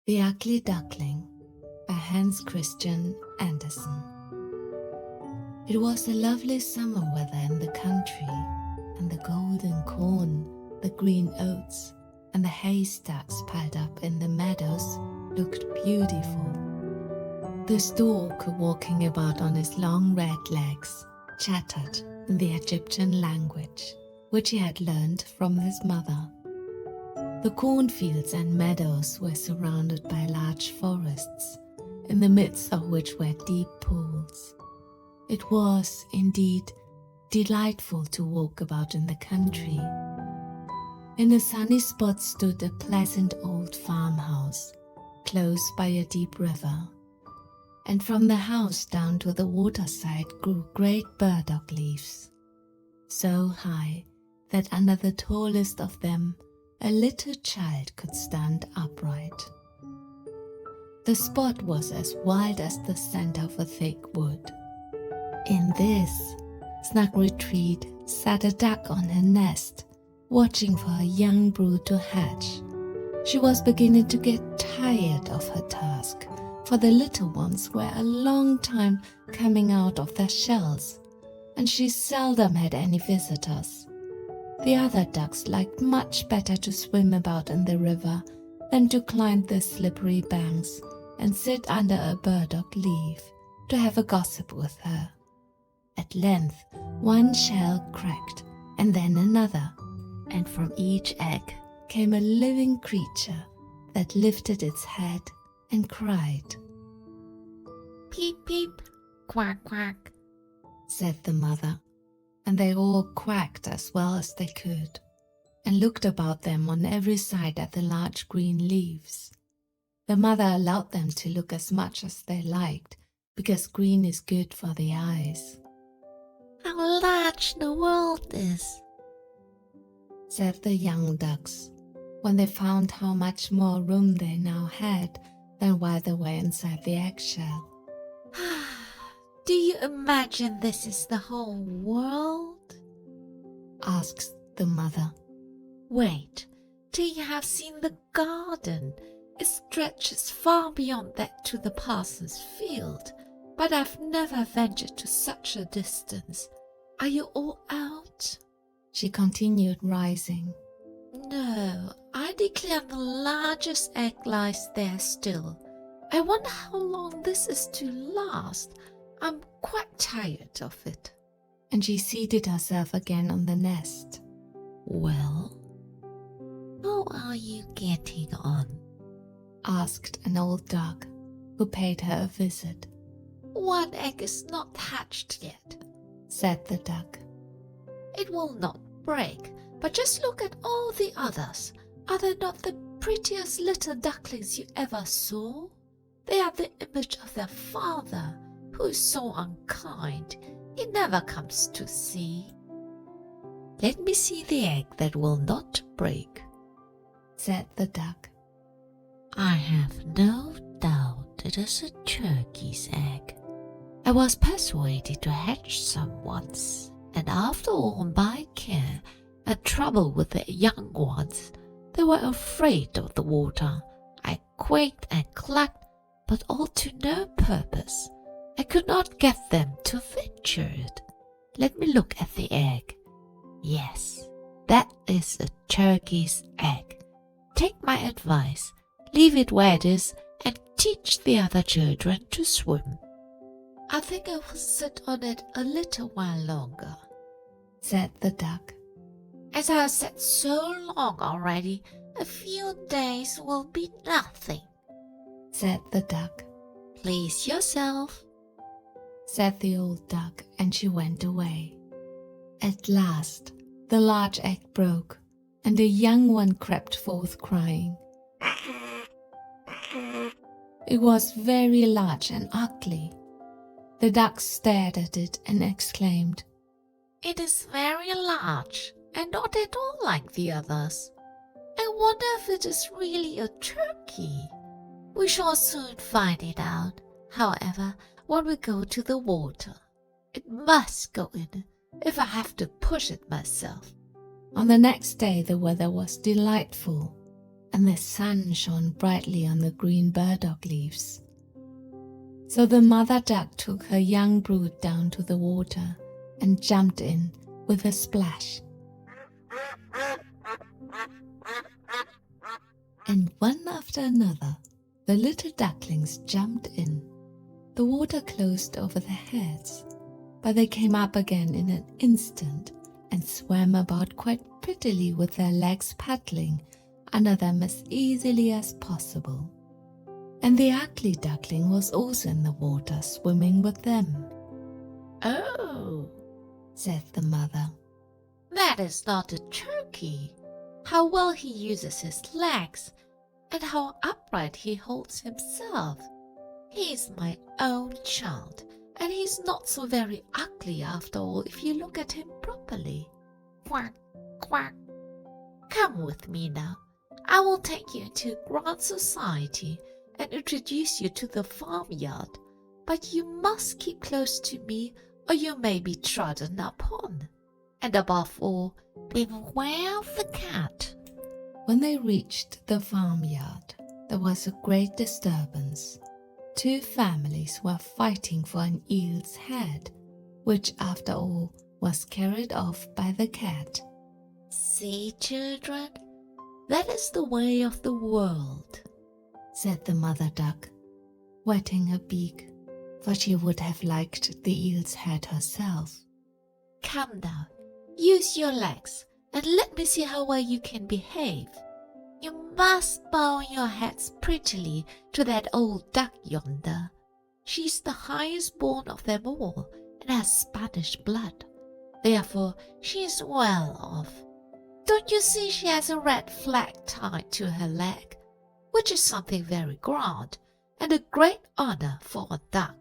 The Ugly Duckling by Hans Christian Andersen. It was a lovely summer weather in the country, and the golden corn, the green oats, and the haystacks piled up in the meadows looked beautiful. The stork, walking about on his long red legs, chattered in the Egyptian language, which he had learned from his mother. The cornfields and meadows were surrounded by large forests, in the midst of which were deep pools. It was, indeed, delightful to walk about in the country. In a sunny spot stood a pleasant old farmhouse, close by a deep river, and from the house down to the waterside grew great burdock leaves, so high that under the tallest of them a little child could stand upright. The spot was as wild as the scent of a thick wood. In this snug retreat sat a duck on her nest, watching for a young brood to hatch. She was beginning to get tired of her task, for the little ones were a long time coming out of their shells, and she seldom had any visitors. The other ducks liked much better to swim about in the river than to climb the slippery banks and sit under a burdock leaf to have a gossip with her. At length one shell cracked, and then another, and from each egg came a living creature that lifted its head and cried. "Peep, peep, quack, quack," said the mother, and they all quacked as well as they could, and looked about them on every side at the large green leaves. The mother allowed them to look as much as they liked, because green is good for the eyes. "How large the world is," said the young ducks, when they found how much more room they now had than while they were inside the eggshell. "Do you imagine this is the whole world?" asked the mother. "Wait till you have seen the garden. It stretches far beyond that to the parson's field, but I've never ventured to such a distance. Are you all out?" She continued, rising. "No, I declare the largest egg lies there still. I wonder how long this is to last. I'm quite tired of it." And she seated herself again on the nest. "Well, how are you getting on?" asked an old duck who paid her a visit. "One egg is not hatched yet," said the duck. "It will not break, but just look at all the others. Are they not the prettiest little ducklings you ever saw? They are the image of their father, who is so unkind. He never comes to see." "Let me see the egg that will not break," said the duck. "I have no doubt it is a turkey's egg. I was persuaded to hatch some once, and after all my care and trouble with the young ones, they were afraid of the water. I quaked and clucked, but all to no purpose. I could not get them to venture it. Let me look at the egg. Yes, that is a turkey's egg. Take my advice, leave it where it is, and teach the other children to swim." "I think I will sit on it a little while longer," said the duck. "As I have sat so long already, a few days will be nothing," said the duck. "Please yourself," said the old duck, and she went away. At last the large egg broke, and a young one crept forth crying. It was very large and ugly. The duck stared at it and exclaimed, "It is very large and not at all like the others. I wonder if it is really a turkey. We shall soon find it out, however, when we go to the water. It must go in, if I have to push it myself." On the next day the weather was delightful, and the sun shone brightly on the green burdock leaves. So the mother duck took her young brood down to the water and jumped in with a splash. And one after another, the little ducklings jumped in. The water closed over their heads, but they came up again in an instant and swam about quite prettily with their legs paddling under them as easily as possible. And the ugly duckling was also in the water, swimming with them. "Oh," said the mother. "that is not a turkey. How well he uses his legs, and how upright he holds himself. He is my own child, and he's not so very ugly after all if you look at him properly. Quack, quack. Come with me now. I will take you into grand society and introduce you to the farmyard, but you must keep close to me or you may be trodden upon. And above all, beware of the cat." When they reached the farmyard, there was a great disturbance. 2 families were fighting for an eel's head, which after all was carried off by the cat. "See, children, that is the way of the world," said the mother duck, wetting her beak, for she would have liked the eel's head herself. "Come now, use your legs, and let me see how well you can behave. You must bow your heads prettily to that old duck yonder. She's the highest born of them all, and has Spanish blood. Therefore she is well off. Don't you see she has a red flag tied to her leg, which is something very grand, and a great honor for a duck.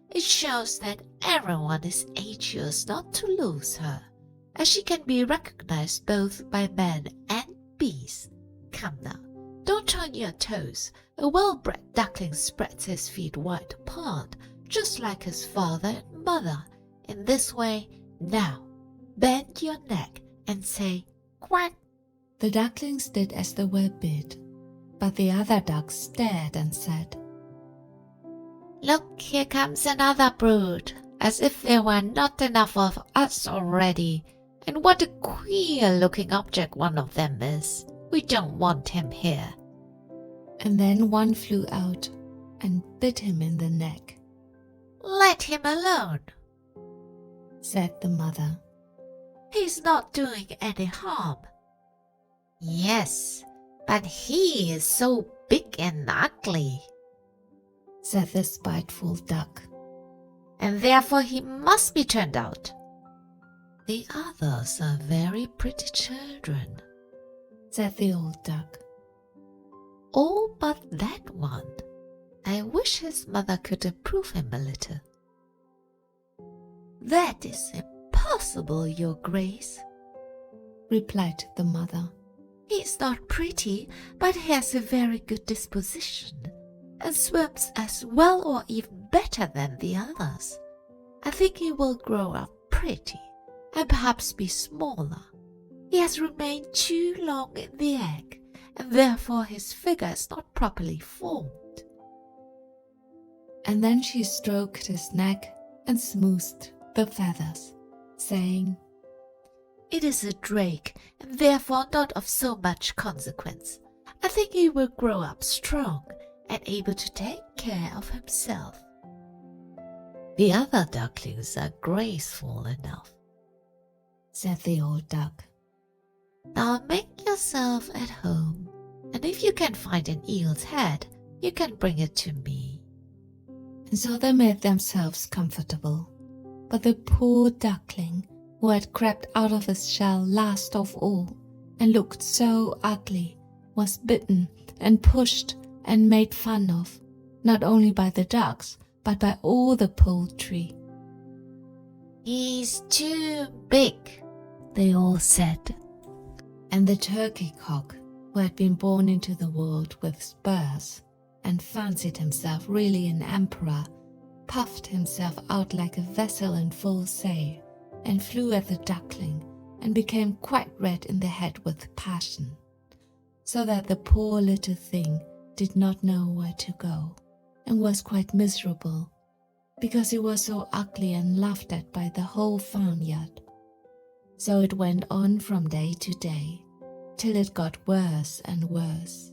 It shows that everyone is anxious not to lose her, as she can be recognized both by man and beast. Come now, don't turn your toes. A well-bred duckling spreads his feet wide apart, just like his father and mother. In this way, now, bend your neck and say, quack." The ducklings did as they were bid, but the other ducks stared and said, "Look, here comes another brood, as if there were not enough of us already. And what a queer-looking object one of them is. We don't want him here." And then one flew out and bit him in the neck. "Let him alone," said the mother. "He's not doing any harm." "Yes, but he is so big and ugly," said the spiteful duck. "and therefore he must be turned out." "The others are very pretty children," said the old duck. "All but that one. I wish his mother could improve him a little." "That is impossible, your grace," replied the mother. "He is not pretty, but he has a very good disposition, and swims as well or even better than the others. I think he will grow up pretty, and perhaps be smaller. He has remained too long in the egg, and therefore his figure is not properly formed." And then she stroked his neck and smoothed the feathers, saying, "It is a drake, and therefore not of so much consequence. I think he will grow up strong and able to take care of himself." "The other ducklings are graceful enough," said the old duck. "Now make yourself at home, and if you can find an eel's head, you can bring it to me." And so they made themselves comfortable. But the poor duckling, who had crept out of his shell last of all, and looked so ugly, was bitten and pushed and made fun of, not only by the ducks, but by all the poultry. "He's too big," they all said. And the turkey cock, who had been born into the world with spurs, and fancied himself really an emperor, puffed himself out like a vessel in full sail, and flew at the duckling, and became quite red in the head with passion. so that the poor little thing did not know where to go, and was quite miserable, because he was so ugly and laughed at by the whole farmyard. So it went on from day to day, till it got worse and worse.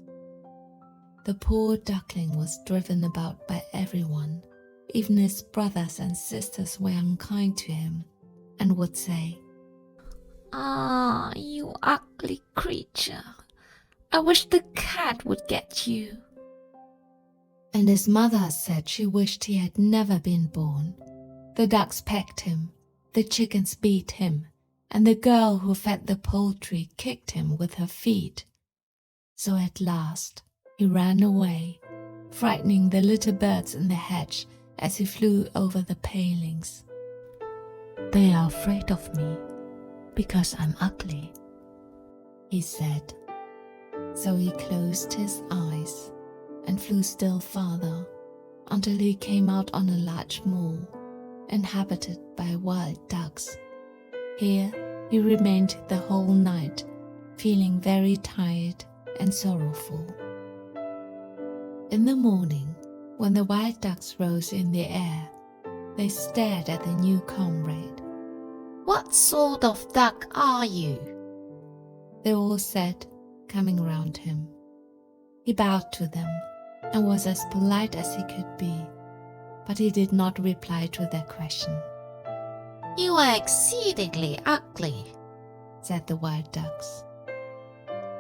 The poor duckling was driven about by everyone. Even his brothers and sisters were unkind to him, and would say, "Ah, you ugly creature. I wish the cat would get you." And his mother said she wished he had never been born. The ducks pecked him, the chickens beat him, and the girl who fed the poultry kicked him with her feet. So at last he ran away, frightening the little birds in the hedge as he flew over the palings. "They are afraid of me because I'm ugly," he said. So he closed his eyes and flew still farther until he came out on a large moor inhabited by wild ducks. Here he remained the whole night, feeling very tired and sorrowful. In the morning, when the wild ducks rose in the air, they stared at the new comrade. "What sort of duck are you?" they all said, coming round him. He bowed to them and was as polite as he could be, but he did not reply to their question. "You are exceedingly ugly," said the wild ducks.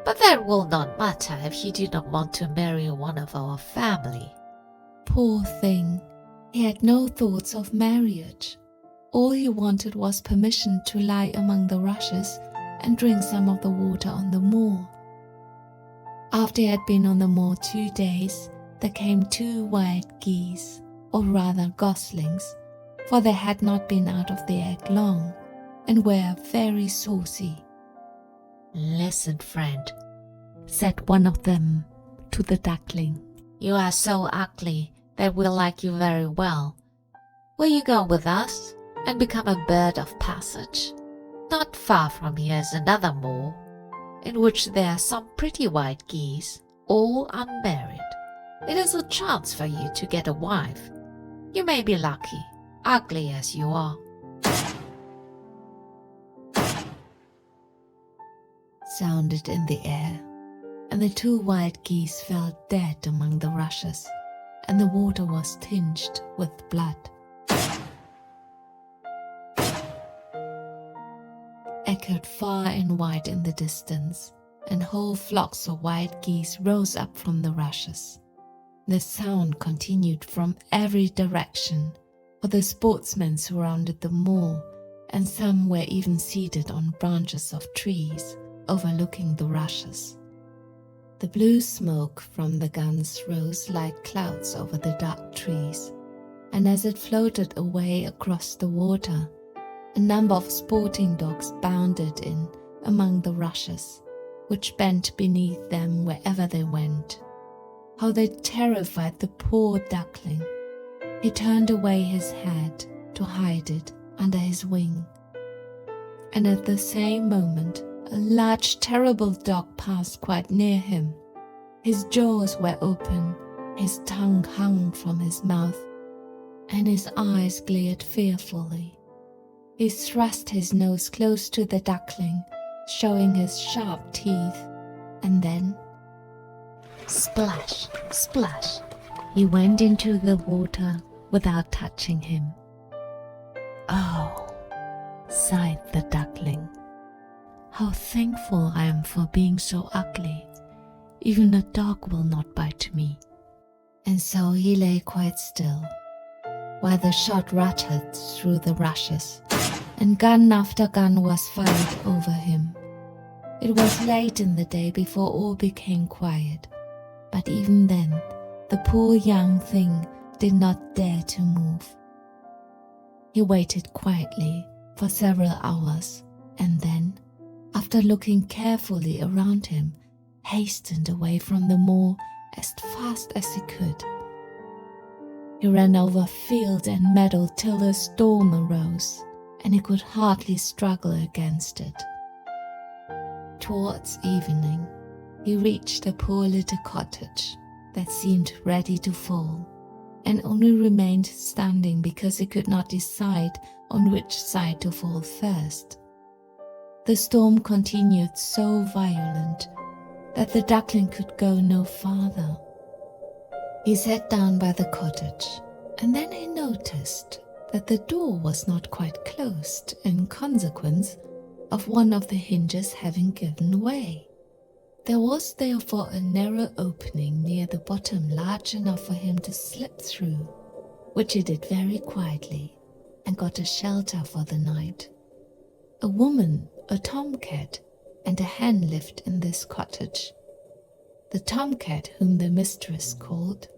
"but that will not matter if you do not want to marry one of our family." Poor thing, he had no thoughts of marriage. All he wanted was permission to lie among the rushes and drink some of the water on the moor. After he had been on the moor 2 days, there came 2 wild geese, or rather goslings, for they had not been out of the egg long, and were very saucy. "Listen, friend," said one of them to the duckling. "you are so ugly that we like you very well. Will you go with us and become a bird of passage? Not far from here is another moor, in which there are some pretty white geese, all unmarried. It is a chance for you to get a wife. You may be lucky, ugly as you are." Sounded in the air, and the 2 wild geese fell dead among the rushes, and the water was tinged with blood. Echoed far and wide in the distance, and whole flocks of wild geese rose up from the rushes. The sound continued from every direction, for the sportsmen surrounded the moor, and some were even seated on branches of trees overlooking the rushes. The blue smoke from the guns rose like clouds over the dark trees, and as it floated away across the water, a number of sporting dogs bounded in among the rushes, which bent beneath them wherever they went. How they terrified the poor duckling! He turned away his head to hide it under his wing, and at the same moment a large terrible dog passed quite near him. His jaws were open, his tongue hung from his mouth, and his eyes glared fearfully. He thrust his nose close to the duckling, showing his sharp teeth, and then, splash, splash, he went into the water without touching him. "Oh," sighed the duckling, "how thankful I am for being so ugly. Even a dog will not bite me." And so he lay quite still, while the shot rattled through the rushes, and gun after gun was fired over him. It was late in the day before all became quiet, but even then the poor young thing did not dare to move. He waited quietly for several hours, and then, after looking carefully around him, hastened away from the moor as fast as he could. He ran over field and meadow till a storm arose, and he could hardly struggle against it. Towards evening, he reached a poor little cottage that seemed ready to fall, and only remained standing because he could not decide on which side to fall first. The storm continued so violent that the duckling could go no farther. He sat down by the cottage, and then he noticed that the door was not quite closed in consequence of one of the hinges having given way. There was therefore a narrow opening near the bottom large enough for him to slip through, which he did very quietly, and got a shelter for the night. A woman, a tomcat, and a hen lived in this cottage. The tomcat, whom the mistress called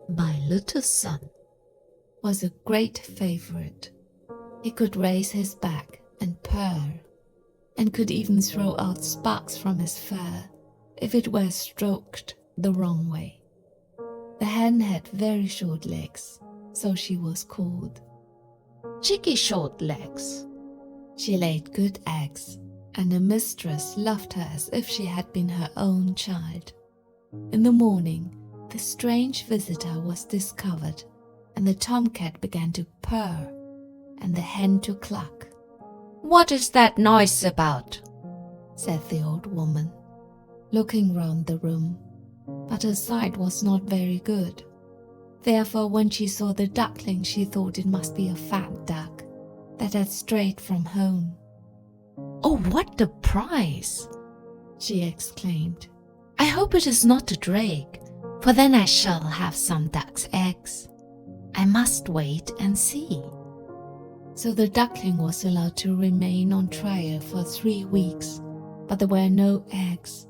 "my little son," was a great favorite. He could raise his back and purr, and could even throw out sparks from his fur if it were stroked the wrong way. The hen had very short legs, so she was called Chicky Short Legs. She laid good eggs, and the mistress loved her as if she had been her own child. In the morning, the strange visitor was discovered, and the tomcat began to purr, and the hen to cluck. "What is that noise about?" said the old woman, looking round the room, but her sight was not very good. Therefore, when she saw the duckling, she thought it must be a fat duck that had strayed from home. "Oh, what a prize!" she exclaimed. "I hope it is not a drake, for then I shall have some duck's eggs. I must wait and see." So the duckling was allowed to remain on trial for 3 weeks, but there were no eggs.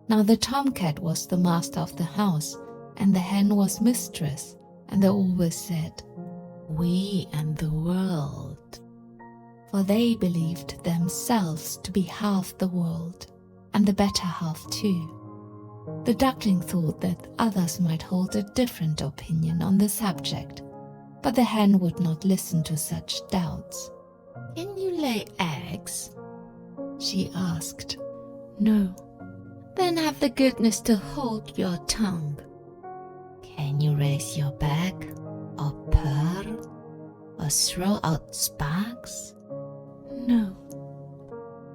Now the tomcat was the master of the house, and the hen was mistress, and they always said, "We and the world," for they believed themselves to be half the world, and the better half too. The duckling thought that others might hold a different opinion on the subject, but the hen would not listen to such doubts. "Can you lay eggs?" she asked. "No." "Then have the goodness to hold your tongue." "Can you raise your back, or purr, or throw out sparks?" "No."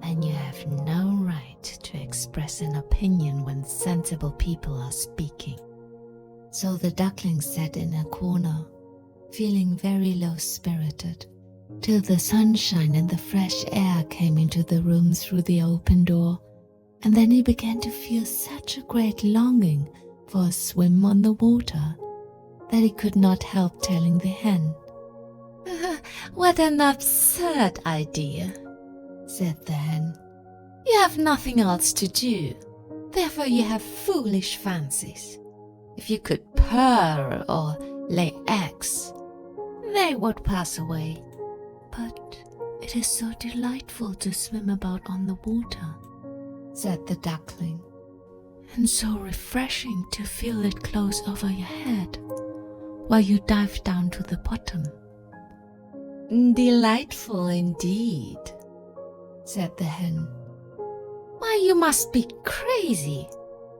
"Then you have no right to express an opinion when sensible people are speaking." So the duckling sat in a corner, feeling very low-spirited, till the sunshine and the fresh air came into the room through the open door, and then he began to feel such a great longing for a swim on the water that he could not help telling the hen. "What an absurd idea," said the hen. "You have nothing else to do, therefore you have foolish fancies. If you could purr or lay eggs, they would pass away." "But it is so delightful to swim about on the water," said the duckling, "and so refreshing to feel it close over your head while you dive down to the bottom." "Delightful indeed," said the hen. "Why, you must be crazy.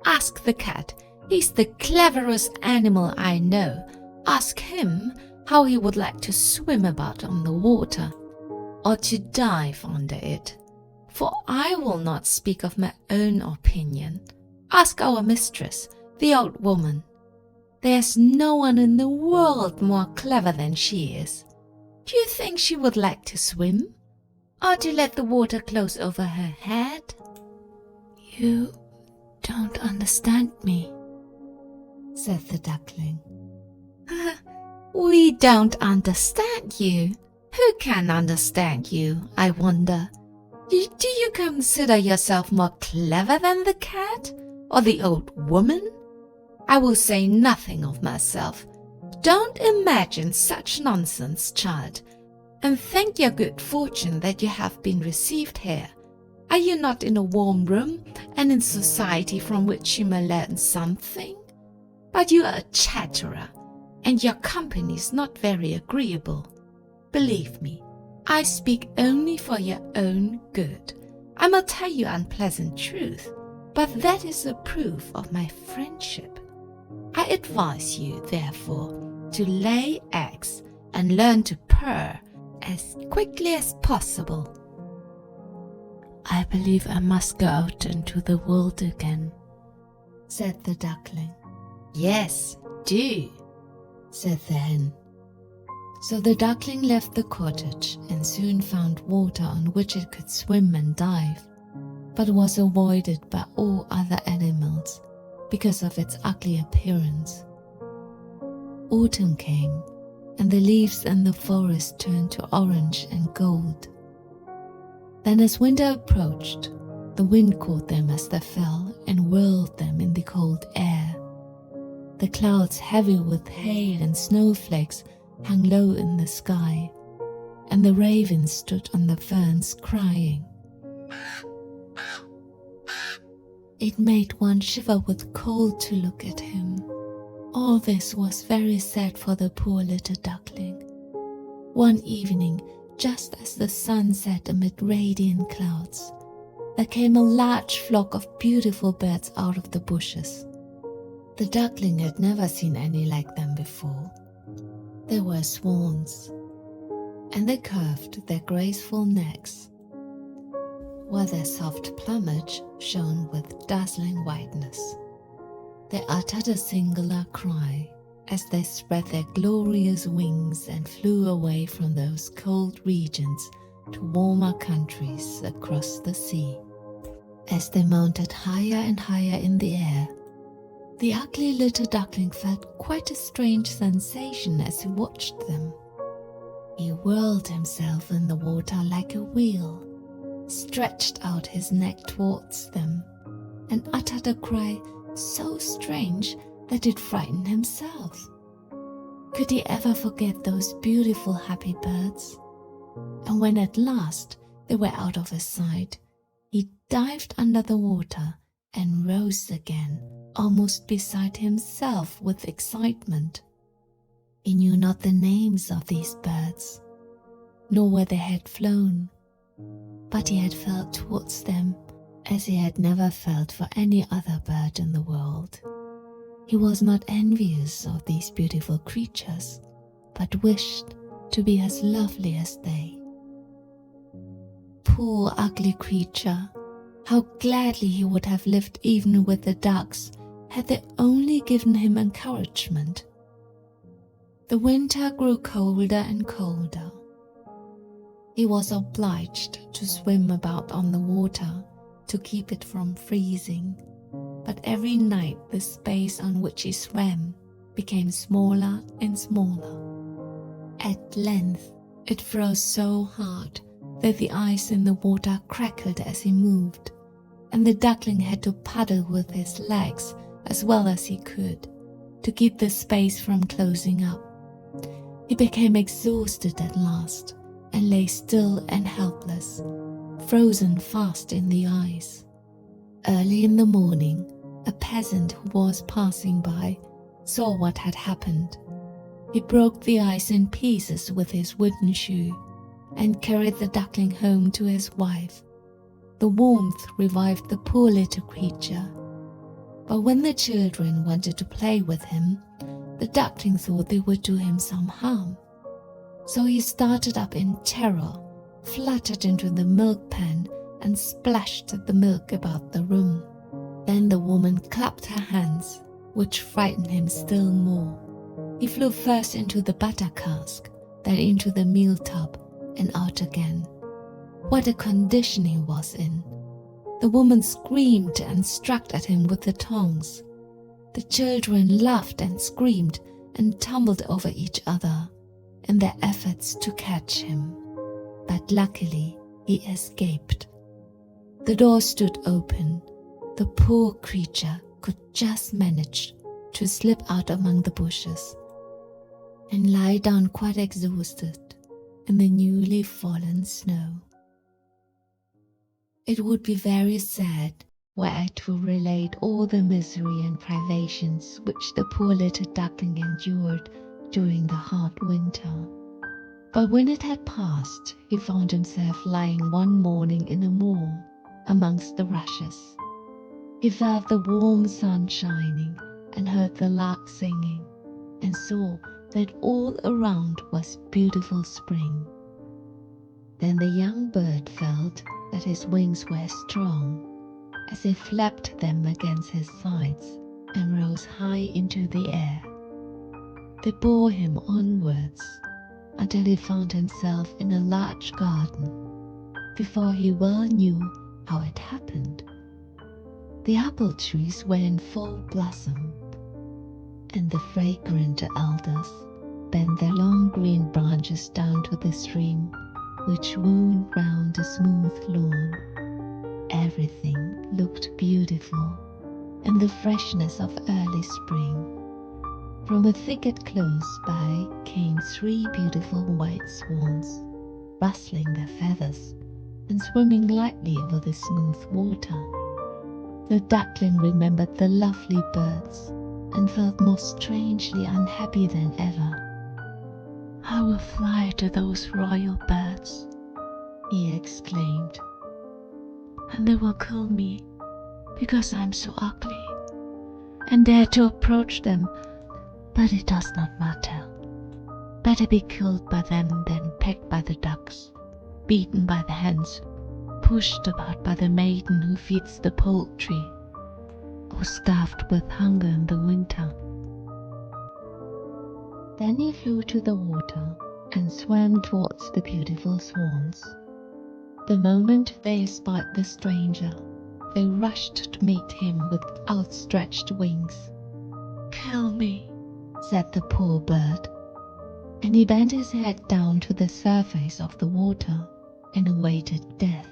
Ask the cat. He's the cleverest animal I know. Ask him how he would like to swim about on the water, or to dive under it. For I will not speak of my own opinion. Ask our mistress, the old woman. There's no one in the world more clever than she is. Do you think she would like to swim, or to let the water close over her head?" "You don't understand me," said the duckling. "We don't understand you? Who can understand you, I wonder? Do you consider yourself more clever than the cat or the old woman? I will say nothing of myself. Don't imagine such nonsense, child, and thank your good fortune that you have been received here. Are you not in a warm room and in society from which you may learn something? But you are a chatterer, and your company is not very agreeable. Believe me, I speak only for your own good. I will tell you unpleasant truth. but that is a proof of my friendship. I advise you, therefore, to lay eggs and learn to purr as quickly as possible." "I believe I must go out into the world again," said the duckling. "Yes, do," said the hen. So the duckling left the cottage and soon found water on which it could swim and dive, but was avoided by all other animals because of its ugly appearance. Autumn came, and the leaves in the forest turned to orange and gold. Then as winter approached, the wind caught them as they fell and whirled them in the cold air. The clouds, heavy with hail and snowflakes, hung low in the sky, and the ravens stood on the ferns crying. It made one shiver with cold to look at him. All this was very sad for the poor little duckling. One evening, just as the sun set amid radiant clouds, there came a large flock of beautiful birds out of the bushes. The duckling had never seen any like them before. They were swans, and they curved their graceful necks, while their soft plumage shone with dazzling whiteness. They uttered a singular cry as they spread their glorious wings and flew away from those cold regions to warmer countries across the sea. As they mounted higher and higher in the air, the ugly little duckling felt quite a strange sensation as he watched them. He whirled himself in the water like a wheel, stretched out his neck towards them, and uttered a cry so strange that it frightened himself. Could he ever forget those beautiful happy birds? And when at last they were out of his sight, he dived under the water and rose again, almost beside himself with excitement. He knew not the names of these birds, nor where they had flown, but he had felt towards them as he had never felt for any other bird in the world. He was not envious of these beautiful creatures, but wished to be as lovely as they. Poor ugly creature, how gladly he would have lived even with the ducks had they only given him encouragement. The winter grew colder and colder. He was obliged to swim about on the water to keep it from freezing, but every night the space on which he swam became smaller and smaller. At length it froze so hard that the ice in the water crackled as he moved, and the duckling had to paddle with his legs as well as he could to keep the space from closing up. He became exhausted at last and lay still and helpless, frozen fast in the ice. Early in the morning, a peasant who was passing by saw what had happened. He broke the ice in pieces with his wooden shoe and carried the duckling home to his wife. The warmth revived the poor little creature. But when the children wanted to play with him, the duckling thought they would do him some harm. So he started up in terror, fluttered into the milk pan, and splashed the milk about the room. Then the woman clapped her hands, which frightened him still more. He flew first into the butter cask, then into the meal tub, and out again. What a condition he was in! The woman screamed and struck at him with the tongs. The children laughed and screamed and tumbled over each other in their efforts to catch him. But luckily he escaped. The door stood open. The poor creature could just manage to slip out among the bushes and lie down quite exhausted in the newly fallen snow. It would be very sad were I to relate all the misery and privations which the poor little duckling endured during the hard winter. But when it had passed, he found himself lying one morning in a moor amongst the rushes. He felt the warm sun shining and heard the lark singing and saw that all around was beautiful spring. Then the young bird felt that his wings were strong, as he flapped them against his sides and rose high into the air. They bore him onwards until he found himself in a large garden. Before he well knew how it happened, the apple trees were in full blossom, and the fragrant alders bent their long green branches down to the stream, which wound round the smooth lawn. Everything looked beautiful in the freshness of early spring. From a thicket close by came 3 beautiful white swans, rustling their feathers and swimming lightly over the smooth water. The duckling remembered the lovely birds and felt more strangely unhappy than ever. "I will fly to those royal birds," he exclaimed, "and they will kill me because I am so ugly, and dare to approach them, but it does not matter. Better be killed by them than pecked by the ducks, beaten by the hens, pushed about by the maiden who feeds the poultry, or starved with hunger in the winter." Then he flew to the water and swam towards the beautiful swans. The moment they espied the stranger, they rushed to meet him with outstretched wings. "Kill me," said the poor bird, and he bent his head down to the surface of the water and awaited death.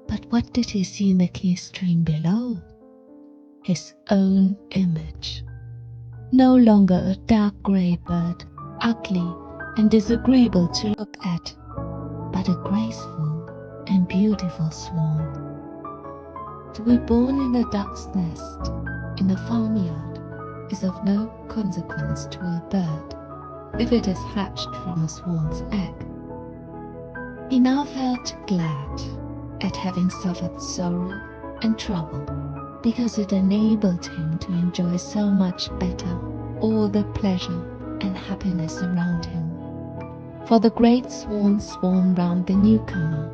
But what did he see in the clear stream below? His own image. No longer a dark grey bird, ugly and disagreeable to look at, but a graceful and beautiful swan. To be born in a duck's nest in a farmyard is of no consequence to a bird if it is hatched from a swan's egg. He now felt glad at having suffered sorrow and trouble, because it enabled him to enjoy so much better all the pleasure and happiness around him. For the great swans swarmed round the newcomer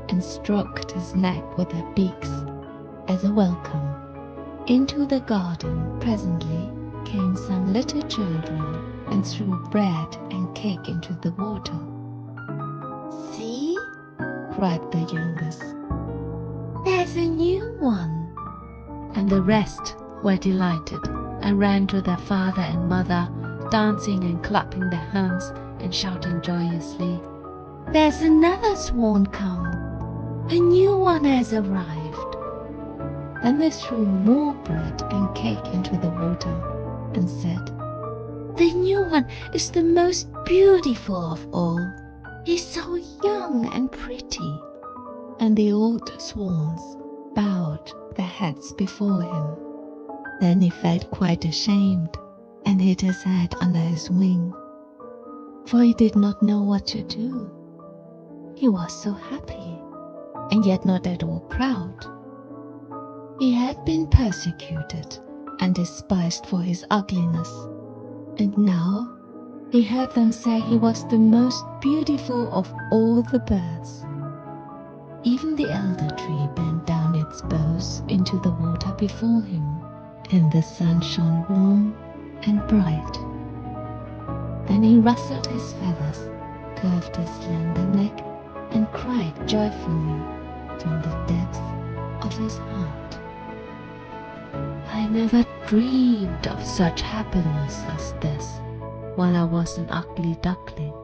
and stroked his neck with their beaks as a welcome. Into the garden presently came some little children and threw bread and cake into the water. "See," cried the youngest, "there's a new one." And the rest were delighted and ran to their father and mother, dancing and clapping their hands and shouting joyously, "There's another swan come! A new one has arrived!" Then they threw more bread and cake into the water and said, "The new one is the most beautiful of all. He's so young and pretty." And the old swans bowed their heads before him. Then he felt quite ashamed and hid his head under his wing, for he did not know what to do. He was so happy, and yet not at all proud. He had been persecuted and despised for his ugliness, and now he heard them say he was the most beautiful of all the birds. Even the elder tree bent down its boughs into the water before him, and the sun shone warm and bright. Then he rustled his feathers, curved his slender neck, and cried joyfully from the depths of his heart, "I never dreamed of such happiness as this while I was an ugly duckling."